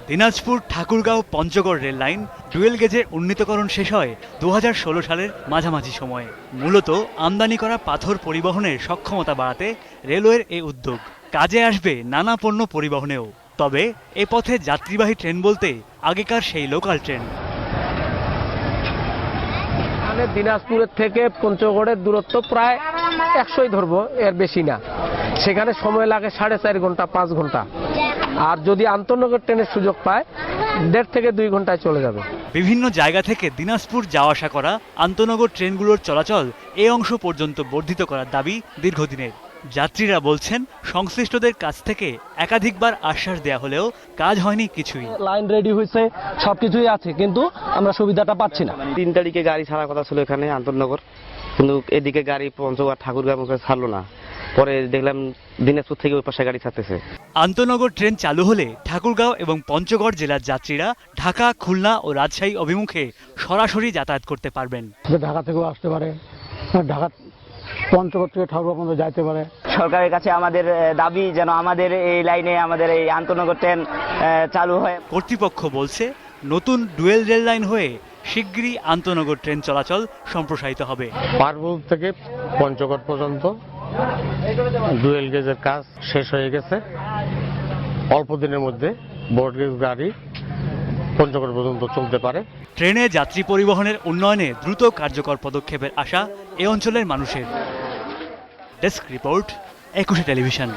Dinajpur Thakurgaon Panchagarh rail line dual গেজে উন্নীতকরণ শেষ হয় 2016 সালের মাঝামাঝি সময়ে। মূলত আমদানি করা পাথর পরিবহনের সক্ষমতা বাড়াতে রেলওয়ের এই উদ্যোগ কাজে আসবে নানা পণ্য পরিবহনেও। তবে এ পথে যাত্রীবাহী ট্রেন বলতে আগেকার সেই লোকাল ট্রেন। দিনাজপুরের থেকে পঞ্চগড়ের দূরত্ব প্রায় 100ই ধরবো, এর বেশি না। সেখানে সময় লাগে 4.5 ঘন্টা 5 ঘন্টা। আর যদি আন্তনগর ট্রেনের সুযোগ পায় 1.5 থেকে 2 ঘন্টায় চলে যাবে। বিভিন্ন জায়গা থেকে দিনাজপুর যাওয়া আসা করা আন্তনগর ট্রেনগুলোর চলাচল এই অংশ পর্যন্ত বর্ধিত করার দাবি দীর্ঘদিনের। যাত্রীরা বলছেন, সংশ্লিষ্টদের কাছ থেকে একাধিকবার আশ্বাস দেয়া হলেও কাজ হয়নি কিছুই। লাইন রেডি হয়েছে, সবকিছুই আছে, কিন্তু আমরা সুবিধাটা পাচ্ছি না। 3 তারিখে গাড়ি ছাড়ার কথা ছিল এখানে আন্তনগর, কিন্তু এদিকে গাড়ি পঞ্চগড় ঠাকুরগাঁও মুখে ছাড়লো না। পরে দেখলাম দিনাজপুর থেকে ওই পাশে গাড়ি ছাড়তেছে। আন্তনগর ট্রেন চালু হলে ঠাকুরগাঁও এবং পঞ্চগড় জেলার যাত্রীরা ঢাকা, খুলনা ও রাজশাহী অভিমুখে সরাসরি যাতায়াত করতে পারবেন। ঢাকা থেকেও আসতে পারে, ঢাকা পঞ্চগড় থেকে ঠাকুরগাঁও পর্যন্ত যাইতে পারে। সরকারের কাছে আমাদের দাবি যেন আমাদের এই লাইনে আমাদের এই আন্তনগর ট্রেন চালু হয়। কর্তৃপক্ষ বলছে, নতুন ডুয়েল রেল লাইন হয়ে শিগগিরই আন্তনগর ট্রেন চলাচল সম্প্রসারিত হবে। পারবুল থেকে পঞ্চগড় পর্যন্ত ডুয়েল গেজের কাজ শেষ হয়ে গেছে। অল্প দিনের মধ্যে ব্রড গেজ গাড়ি পঞ্চগড় পর্যন্ত চলতে পারে। ট্রেনে যাত্রী পরিবহনের উন্নয়নে দ্রুত কার্যকর পদক্ষেপের আশা এ অঞ্চলের মানুষের। Desk report, 21 television.